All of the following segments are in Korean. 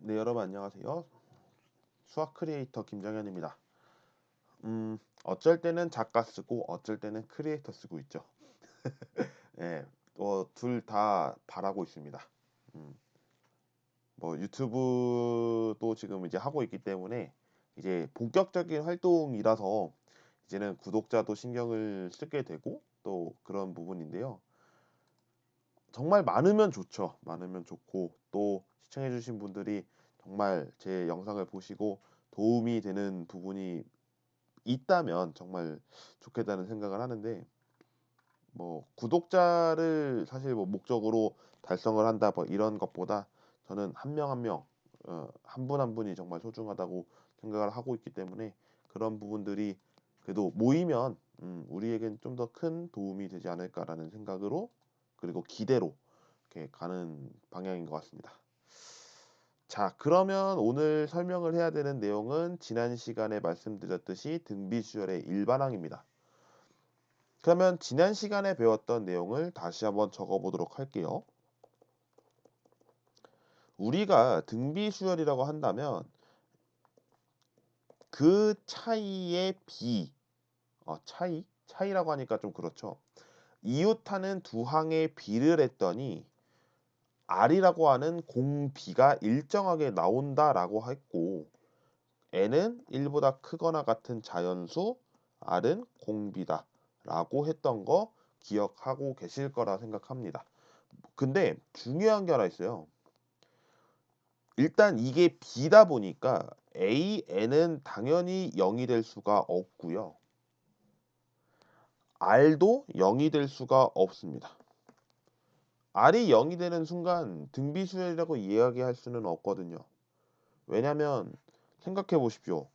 네, 여러분 안녕하세요. 수학 크리에이터 김정현입니다. 어쩔 때는 작가 쓰고 어쩔 때는 크리에이터 쓰고 있죠. 예, 둘 다 바라고 있습니다. 음, 뭐 유튜브도 지금 이제 하고 있기 때문에 이제 본격적인 활동이라서 이제는 구독자도 신경을 쓰게 되고 또 그런 부분인데요. 정말 많으면 좋죠. 많으면 좋고 또 시청해주신 분들이 정말 제 영상을 보시고 도움이 되는 부분이 있다면 정말 좋겠다는 생각을 하는데 뭐 구독자를 사실 뭐 목적으로 달성을 한다 뭐 이런 것보다 저는 한 명 한 명, 한 분 한 분이 정말 소중하다고 생각을 하고 있기 때문에 그런 부분들이 그래도 모이면 우리에겐 좀 더 큰 도움이 되지 않을까라는 생각으로 그리고 기대로 이렇게 가는 방향인 것 같습니다. 자, 그러면 오늘 설명을 해야 되는 내용은 지난 시간에 말씀드렸듯이 등비수열의 일반항입니다. 그러면 지난 시간에 배웠던 내용을 다시 한번 적어보도록 할게요. 우리가 등비수열이라고 한다면 그 차이의 비, 차이라고 하니까 좀 그렇죠. 이웃하는 두 항의 비를 했더니 R이라고 하는 공비가 일정하게 나온다라고 했고 n은 1보다 크거나 같은 자연수 R은 공비다 라고 했던 거 기억하고 계실 거라 생각합니다. 근데 중요한 게 하나 있어요. 일단 이게 B다 보니까 AN은 당연히 0이 될 수가 없고요. R도 0이 될 수가 없습니다. R이 0이 되는 순간 등비수열이라고 이야기할 수는 없거든요. 왜냐면 생각해 보십시오.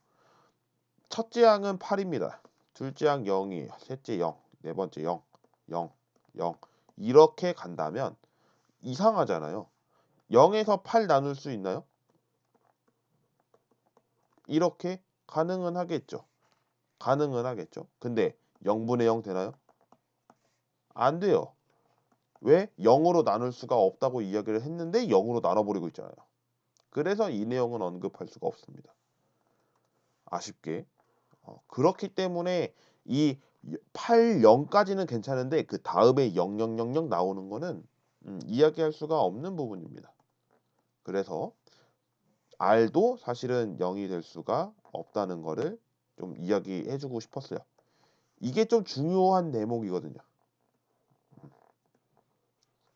첫째 항은 8입니다. 둘째 항 0이, 셋째 0, 네 번째 0, 0, 0 이렇게 간다면 이상하잖아요. 0에서 8 나눌 수 있나요? 이렇게 가능은 하겠죠. 가능은 하겠죠. 근데 0분의 0 되나요? 안 돼요. 왜? 0으로 나눌 수가 없다고 이야기를 했는데 0으로 나눠버리고 있잖아요. 그래서 이 내용은 언급할 수가 없습니다. 아쉽게. 그렇기 때문에 이 8, 0까지는 괜찮은데 그 다음에 0, 0, 0, 0 나오는 거는 이야기할 수가 없는 부분입니다. 그래서 R도 사실은 0이 될 수가 없다는 거를 좀 이야기해주고 싶었어요. 이게 좀 중요한 대목이거든요.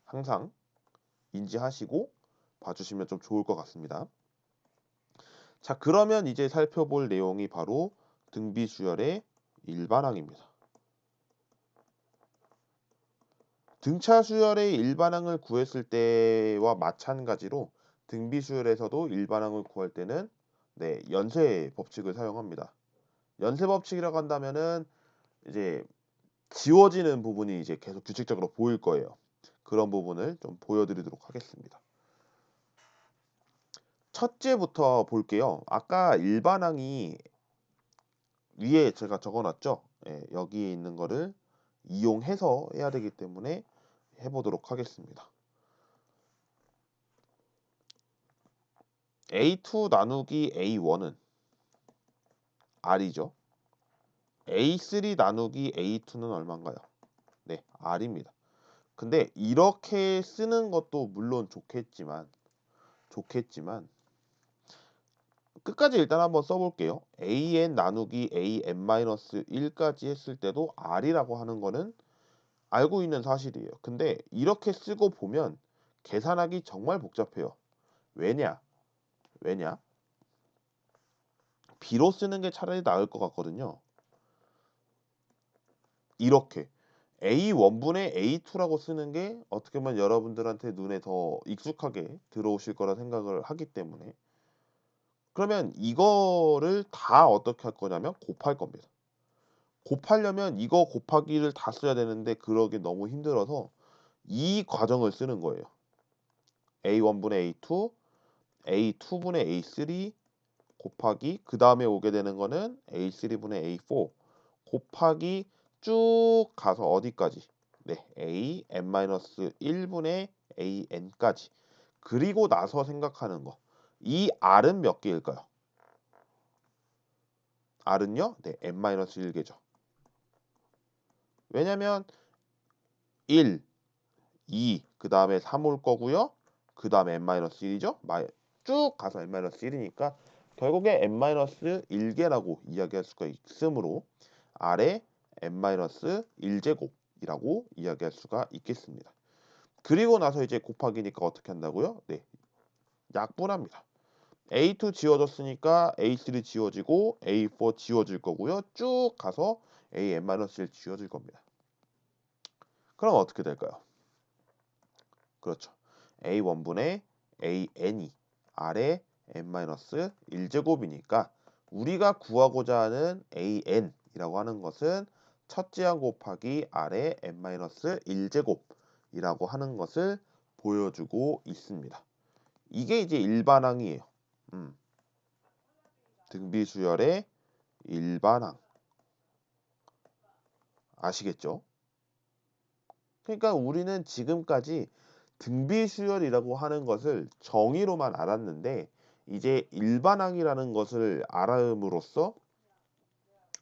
항상 인지하시고 봐주시면 좀 좋을 것 같습니다. 자, 그러면 이제 살펴볼 내용이 바로 등비수열의 일반항입니다. 등차 수열의 일반항을 구했을 때와 마찬가지로 등비수열에서도 일반항을 구할 때는 연쇄 법칙을 사용합니다. 연쇄 법칙이라고 한다면은 이제 지워지는 부분이 이제 계속 규칙적으로 보일 거예요. 그런 부분을 좀 보여드리도록 하겠습니다. 첫째부터 볼게요. 아까 일반항이 위에 제가 적어놨죠. 여기에 있는 거를 이용해서 해야 되기 때문에 해보도록 하겠습니다. A2 나누기 A1은 R이죠. A3 나누기 A2는 얼마인가요? 네, R입니다. 근데 이렇게 쓰는 것도 물론 좋겠지만 끝까지 일단 한번 써볼게요. AN 나누기 AN-1까지 했을 때도 R이라고 하는 거는 알고 있는 사실이에요. 근데 이렇게 쓰고 보면 계산하기 정말 복잡해요. 왜냐? 왜냐? B로 쓰는 게 차라리 나을 것 같거든요. 이렇게 A1분의 A2라고 쓰는 게 어떻게 보면 여러분들한테 눈에 더 익숙하게 들어오실 거라 생각을 하기 때문에 그러면 이거를 다 어떻게 할 거냐면 곱할 겁니다. 곱하려면 이거 곱하기를 다 써야 되는데 그러기 너무 힘들어서 이 과정을 쓰는 거예요. A1분의 A2, A2분의 A3 곱하기 그 다음에 오게 되는 거는 A3분의 A4 곱하기 쭉 가서 어디까지? 네, AN-1분의 AN까지. 그리고 나서 생각하는 거. 이 R은 몇 개일까요? R은요? 네, n-1개죠. 왜냐면 1, 2, 그 다음에 3 올 거고요. 그 다음에 n-1이죠. 쭉 가서 n-1이니까 결국에 n-1개라고 이야기할 수가 있으므로 R의 n-1제곱이라고 이야기할 수가 있겠습니다. 그리고 나서 이제 곱하기니까 어떻게 한다고요? 네, 약분합니다. A2 지워졌으니까 A3 지워지고 A4 지워질 거고요. 쭉 가서 AN-1 지워질 겁니다. 그럼 어떻게 될까요? 그렇죠. A1분의 AN이 R의 n-1제곱이니까 우리가 구하고자 하는 AN이라고 하는 것은 첫째 항 곱하기 R의 n-1제곱이라고 하는 것을 보여주고 있습니다. 이게 이제 일반항이에요. 등비수열의 일반항. 아시겠죠? 그러니까 우리는 지금까지 등비수열이라고 하는 것을 정의로만 알았는데 이제 일반항이라는 것을 알음으로써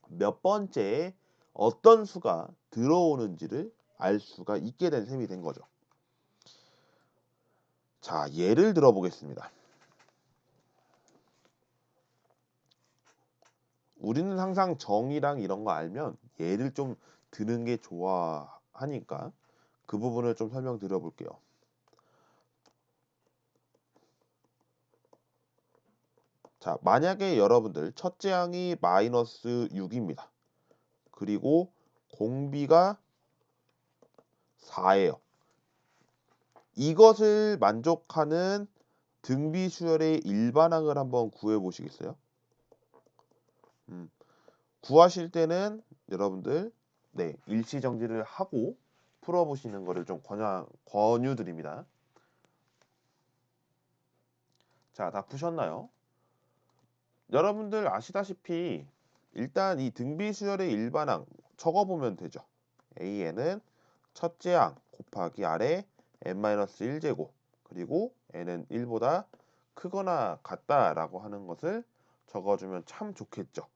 몇 번째에 어떤 수가 들어오는지를 알 수가 있게 된 셈이 된 거죠. 자, 예를 들어 보겠습니다. 우리는 항상 정의랑 이런 거 알면 예를 좀 드는 게 좋아하니까 그 부분을 좀 설명드려 볼게요. 자, 만약에 여러분들 첫째 항이 마이너스 6입니다. 그리고 공비가 4예요. 이것을 만족하는 등비수열의 일반항을 한번 구해 보시겠어요? 구하실 때는 여러분들 네, 일시정지를 하고 풀어보시는 것을 좀 권유드립니다. 자, 다 푸셨나요? 여러분들 아시다시피 일단 이 등비수열의 일반항 적어보면 되죠. AN은 첫째 항 곱하기 R의 n-1제곱 그리고 n은 1보다 크거나 같다라고 하는 것을 적어주면 참 좋겠죠.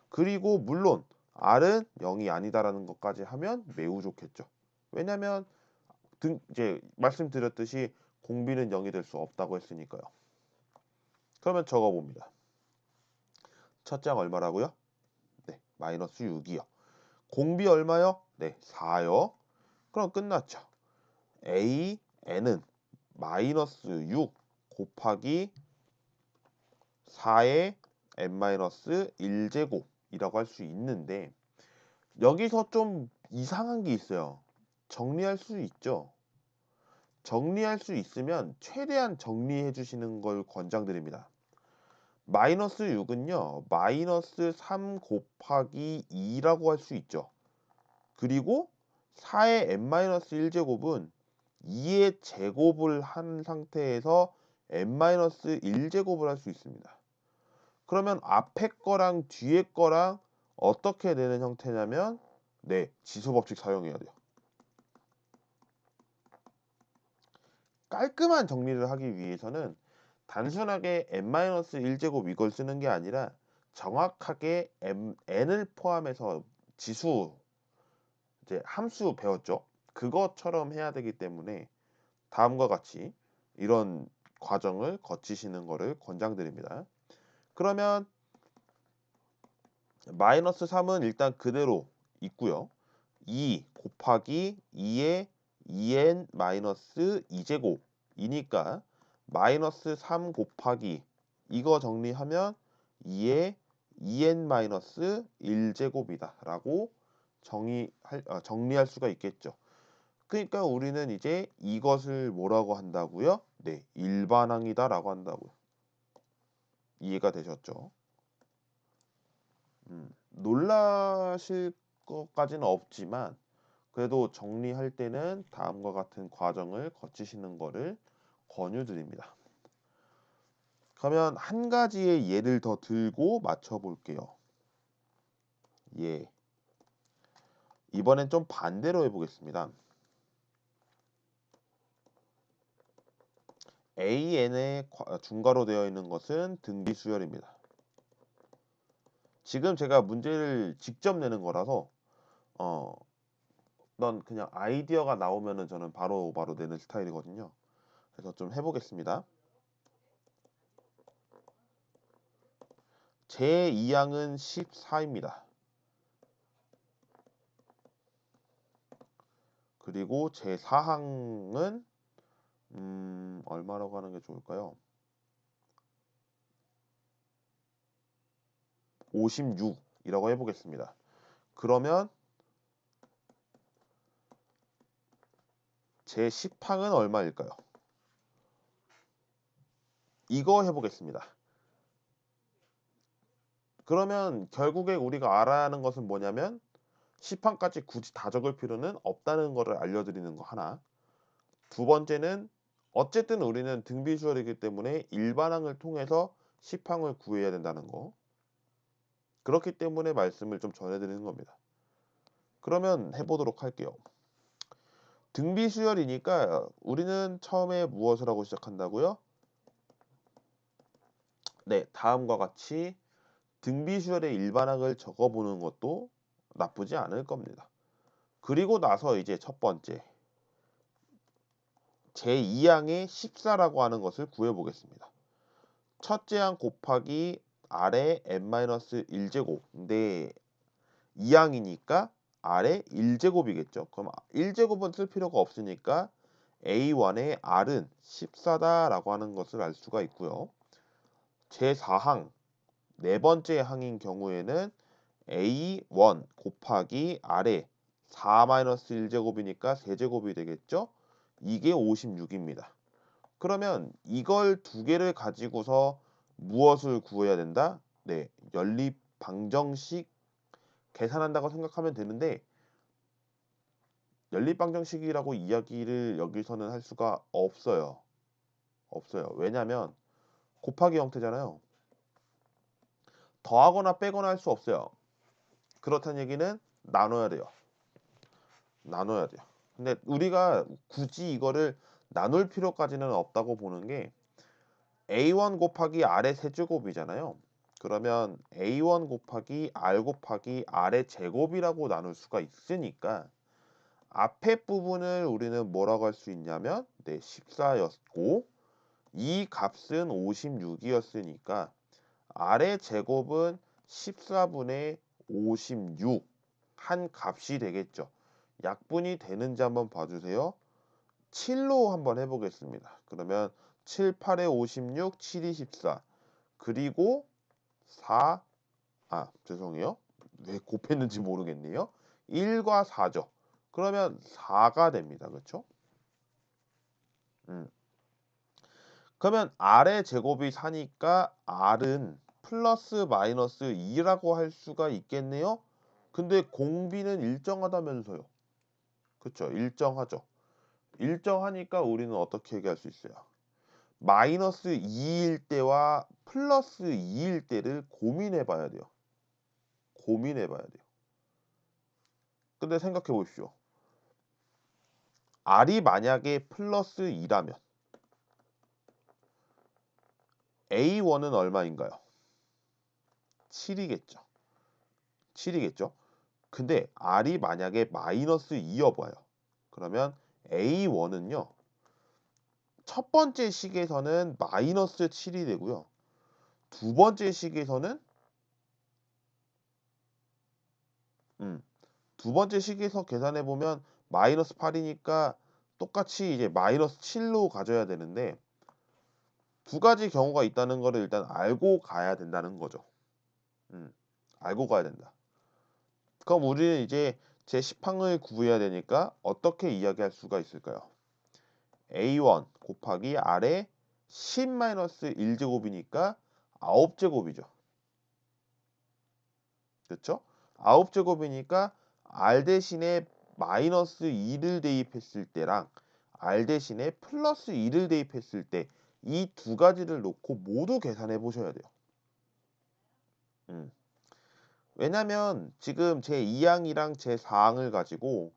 그리고 물론 R은 0이 아니다라는 것까지 하면 매우 좋겠죠. 왜냐하면 이제 말씀드렸듯이 공비는 0이 될 수 없다고 했으니까요. 그러면 적어봅니다. 첫째 항 얼마라고요? 네, 마이너스 6이요. 공비 얼마요? 네, 4요. 그럼 끝났죠. AN은 마이너스 6 곱하기 4의 n-1제곱이라고 할 수 있는데 여기서 좀 이상한 게 있어요. 정리할 수 있죠. 정리할 수 있으면 최대한 정리해 주시는 걸 권장드립니다. 마이너스 6은요. 마이너스 3 곱하기 2라고 할 수 있죠. 그리고 4의 n-1제곱은 2의 제곱을 한 상태에서 n-1제곱을 할 수 있습니다. 그러면 앞에 거랑 뒤에 거랑 어떻게 되는 형태냐면 네, 지수법칙 사용해야 돼요. 깔끔한 정리를 하기 위해서는 단순하게 n-1제곱 이걸 쓰는 게 아니라 정확하게 n을 포함해서 지수 이제 함수 배웠죠. 그것처럼 해야 되기 때문에 다음과 같이 이런 과정을 거치시는 것을 권장드립니다. 그러면 마이너스 3은 일단 그대로 있고요. 2 곱하기 2의 2n 마이너스 2제곱이니까 마이너스 3 곱하기 이거 정리하면 2의 2n 마이너스 1제곱이다 라고 정리할 수가 있겠죠. 그러니까 우리는 이제 이것을 뭐라고 한다고요? 네, 일반항이다 라고 한다고요. 이해가 되셨죠? 놀라실 것까지는 없지만 그래도 정리할 때는 다음과 같은 과정을 거치시는 것을 권유드립니다. 그러면 한 가지의 예를 더 들고 맞춰 볼게요. 예. 이번엔 좀 반대로 해보겠습니다. AN의 중괄호 되어 있는 것은 등비 수열입니다. 지금 제가 문제를 직접 내는 거라서 넌 그냥 아이디어가 나오면은 저는 바로 내는 스타일이거든요. 그래서 좀 해보겠습니다. 제 2항은 14입니다. 그리고 제 4항은 얼마라고 하는 게 좋을까요? 56이라고 해보겠습니다. 그러면 제 10항은 얼마일까요? 이거 해보겠습니다. 그러면 결국에 우리가 알아야 하는 것은 뭐냐면 10항까지 굳이 다 적을 필요는 없다는 것을 알려드리는 거 하나. 두 번째는 어쨌든 우리는 등비수열이기 때문에 일반항을 통해서 10항을 구해야 된다는 거. 그렇기 때문에 말씀을 좀 전해드리는 겁니다. 그러면 해보도록 할게요. 등비수열이니까 우리는 처음에 무엇을 하고 시작한다고요? 네, 다음과 같이 등비수열의 일반항을 적어보는 것도 나쁘지 않을 겁니다. 그리고 나서 이제 첫 번째 제2항의 14라고 하는 것을 구해보겠습니다. 첫째 항 곱하기 아래 n-1제곱. 근데 2항이니까 아래 1제곱이겠죠. 그럼 1제곱은 쓸 필요가 없으니까 A1의 R은 14다라고 하는 것을 알 수가 있고요. 제4항 네 번째 항인 경우에는 A1 곱하기 아래 4-1제곱이니까 세제곱이 되겠죠. 이게 56입니다. 그러면 이걸 두 개를 가지고서 무엇을 구해야 된다? 네, 연립 방정식 계산한다고 생각하면 되는데 연립 방정식이라고 이야기를 여기서는 할 수가 없어요. 왜냐면 곱하기 형태잖아요. 더하거나 빼거나 할 수 없어요. 그렇다는 얘기는 나눠야 돼요. 근데 우리가 굳이 이거를 나눌 필요까지는 없다고 보는 게 A1 곱하기 R의 세제곱이잖아요. 그러면 A1 곱하기 R 곱하기 R의 제곱이라고 나눌 수가 있으니까 앞에 부분을 우리는 뭐라고 할 수 있냐면 14였고 이 값은 56이었으니까 R의 제곱은 14분의 56 한 값이 되겠죠. 약분이 되는지 한번 봐주세요. 7로 한번 해보겠습니다. 그러면 7, 8에 56, 7이 14 그리고 4, 죄송해요. 왜 곱했는지 모르겠네요. 1과 4죠. 그러면 4가 됩니다. 그렇죠? 그러면 R의 제곱이 4니까 R은 플러스 마이너스 2라고 할 수가 있겠네요. 근데 공비는 일정하다면서요. 그렇죠? 일정하죠. 일정하니까 우리는 어떻게 얘기할 수 있어요? 마이너스 2일 때와 플러스 2일 때를 고민해 봐야 돼요. 근데 생각해 보십시오. R이 만약에 플러스 2라면 A1은 얼마인가요? 7이겠죠. 근데 R이 만약에 마이너스 2여봐요. 그러면 A1은요. 첫 번째 식에서는 마이너스 7이 되고요. 두 번째 식에서는 두 번째 식에서 계산해 보면 마이너스 8이니까 똑같이 이제 마이너스 7로 가져야 되는데 두 가지 경우가 있다는 거를 일단 알고 가야 된다는 거죠. 알고 가야 된다. 그럼 우리는 이제 제 10항을 구해야 되니까 어떻게 이야기할 수가 있을까요? A1 곱하기 R의 10-1제곱이니까 9제곱이죠. 그렇죠? 9제곱이니까 R 대신에 마이너스 2를 대입했을 때랑 R 대신에 플러스 2를 대입했을 때 이 두 가지를 놓고 모두 계산해 보셔야 돼요. 왜냐면 지금 제 2항이랑 제 4항을 가지고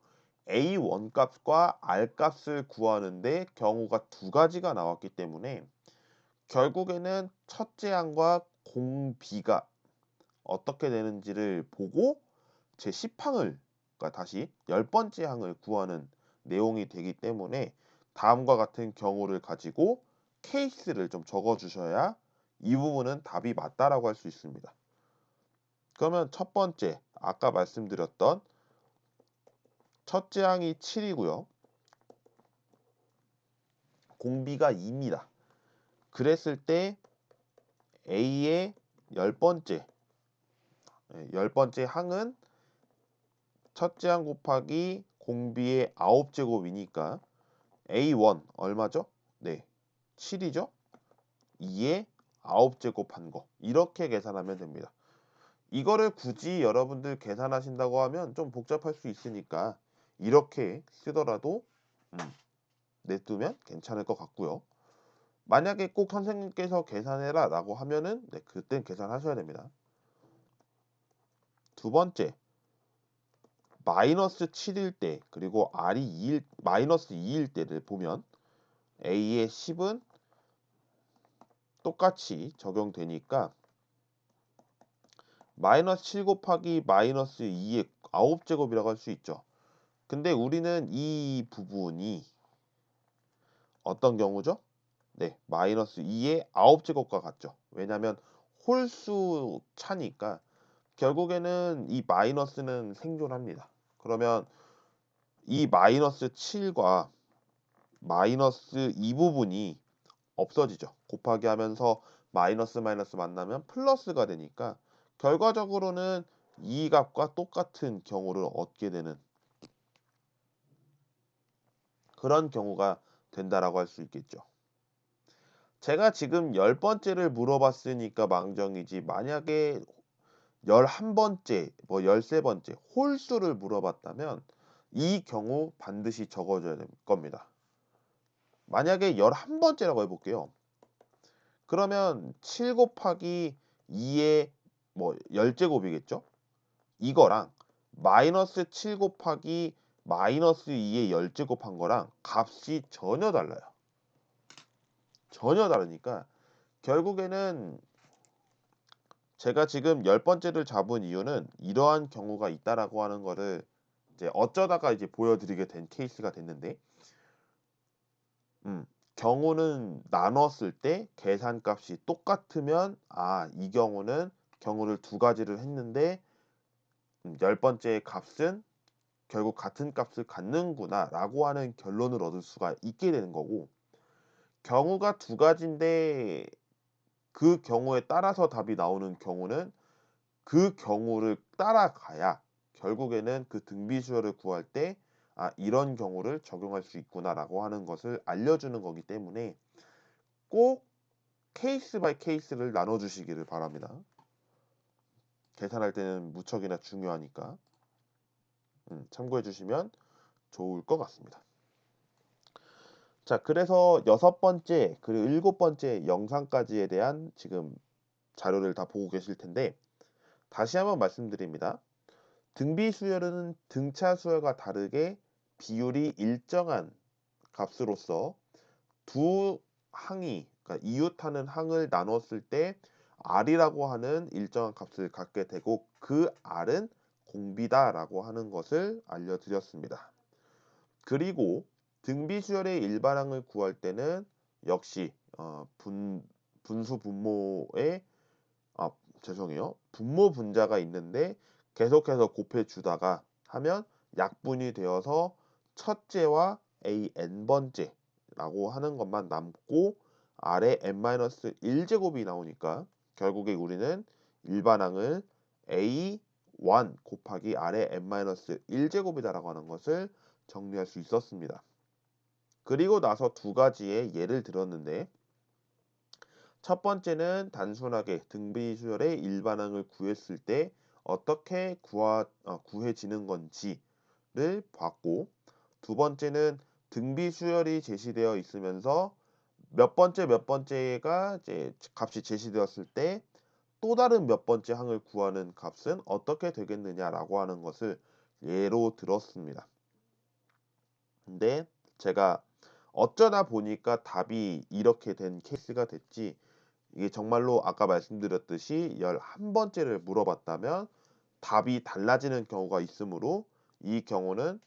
A1 값과 R 값을 구하는데 경우가 두 가지가 나왔기 때문에 결국에는 첫째 항과 공비가 어떻게 되는지를 보고 제 10항을 그러니까 다시 10번째 항을 구하는 내용이 되기 때문에 다음과 같은 경우를 가지고 케이스를 좀 적어 주셔야 이 부분은 답이 맞다라고 할 수 있습니다. 그러면 첫 번째 아까 말씀드렸던 첫째 항이 7이고요. 공비가 2입니다. 그랬을 때 A의 10번째 항은 첫째 항 곱하기 공비의 9제곱이니까 A1 얼마죠? 네, 7이죠? 2의 9제곱한 거 이렇게 계산하면 됩니다. 이거를 굳이 여러분들 계산하신다고 하면 좀 복잡할 수 있으니까 이렇게 쓰더라도 내두면 괜찮을 것 같고요. 만약에 꼭 선생님께서 계산해라 라고 하면은 네, 그땐 계산하셔야 됩니다. 두 번째 마이너스 7일 때 그리고 R이 2일, 마이너스 2일 때를 보면 A의 10은 똑같이 적용되니까 마이너스 7 곱하기 마이너스 2의 9제곱이라고 할 수 있죠. 근데 우리는 이 부분이 어떤 경우죠? 네, 마이너스 2의 9제곱과 같죠. 왜냐하면 홀수 차니까 결국에는 이 마이너스는 생존합니다. 그러면 이 마이너스 7과 마이너스 이 부분이 없어지죠. 곱하기 하면서 마이너스 마이너스 만나면 플러스가 되니까 결과적으로는 이 값과 똑같은 경우를 얻게 되는 그런 경우가 된다라고 할 수 있겠죠. 제가 지금 10번째를 물어봤으니까 망정이지 만약에 11번째, 뭐 13번째 홀수를 물어봤다면 이 경우 반드시 적어줘야 될 겁니다. 만약에 11번째라고 해볼게요. 그러면 7 곱하기 2의 뭐 10제곱이겠죠? 이거랑 마이너스 7 곱하기 마이너스 2의 10제곱한 거랑 값이 전혀 달라요. 전혀 다르니까 결국에는 제가 지금 10번째를 잡은 이유는 이러한 경우가 있다라고 하는 거를 이제 어쩌다가 이제 보여드리게 된 케이스가 됐는데 경우는 나눴을 때 계산값이 똑같으면 이 경우는 경우를 두 가지를 했는데 10번째의 값은 결국 같은 값을 갖는구나 라고 하는 결론을 얻을 수가 있게 되는 거고 경우가 두 가지인데 그 경우에 따라서 답이 나오는 경우는 그 경우를 따라가야 결국에는 그 등비 수열을 구할 때 이런 경우를 적용할 수 있구나라고 하는 것을 알려주는 거기 때문에 꼭 케이스 바이 케이스를 나눠주시기를 바랍니다. 계산할 때는 무척이나 중요하니까 참고해 주시면 좋을 것 같습니다. 자, 그래서 6번째 그리고 7번째 영상까지에 대한 지금 자료를 다 보고 계실 텐데 다시 한번 말씀드립니다. 등비 수열은 등차 수열과 다르게 비율이 일정한 값으로서 두 항이 그러니까 이웃하는 항을 나눴을 때 R이라고 하는 일정한 값을 갖게 되고 그 R은 공비다라고 하는 것을 알려드렸습니다. 그리고 등비 수열의 일반항을 구할 때는 역시 분수 분모의 죄송해요. 분모 분자가 있는데 계속해서 곱해 주다가 하면 약분이 되어서 첫째와 AN번째라고 하는 것만 남고 아래 n-1제곱이 나오니까 결국에 우리는 일반항을 A1 곱하기 아래 n-1제곱이다라고 하는 것을 정리할 수 있었습니다. 그리고 나서 두 가지의 예를 들었는데 첫 번째는 단순하게 등비수열의 일반항을 구했을 때 어떻게 구해지는 건지를 봤고 두 번째는 등비수열이 제시되어 있으면서 몇 번째가 이제 값이 제시되었을 때 또 다른 몇 번째 항을 구하는 값은 어떻게 되겠느냐라고 하는 것을 예로 들었습니다. 근데 제가 어쩌다 보니까 답이 이렇게 된 케이스가 됐지, 이게 정말로 아까 말씀드렸듯이 11번째를 물어봤다면 답이 달라지는 경우가 있으므로 이 경우는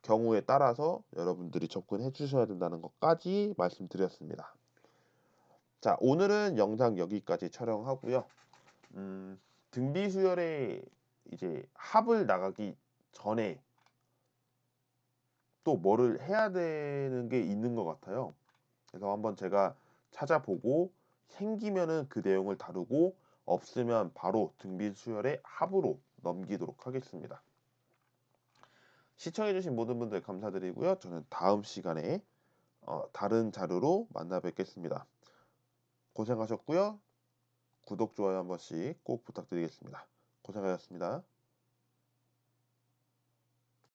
경우에 따라서 여러분들이 접근해 주셔야 된다는 것까지 말씀드렸습니다. 자, 오늘은 영상 여기까지 촬영하고요. 등비 수열에 이제 합을 나가기 전에 또 뭐를 해야 되는 게 있는 것 같아요. 그래서 한번 제가 찾아보고 생기면은 그 내용을 다루고 없으면 바로 등비 수열의 합으로 넘기도록 하겠습니다. 시청해주신 모든 분들 감사드리고요. 저는 다음 시간에 다른 자료로 만나 뵙겠습니다. 고생하셨고요. 구독, 좋아요 한 번씩 꼭 부탁드리겠습니다. 고생하셨습니다.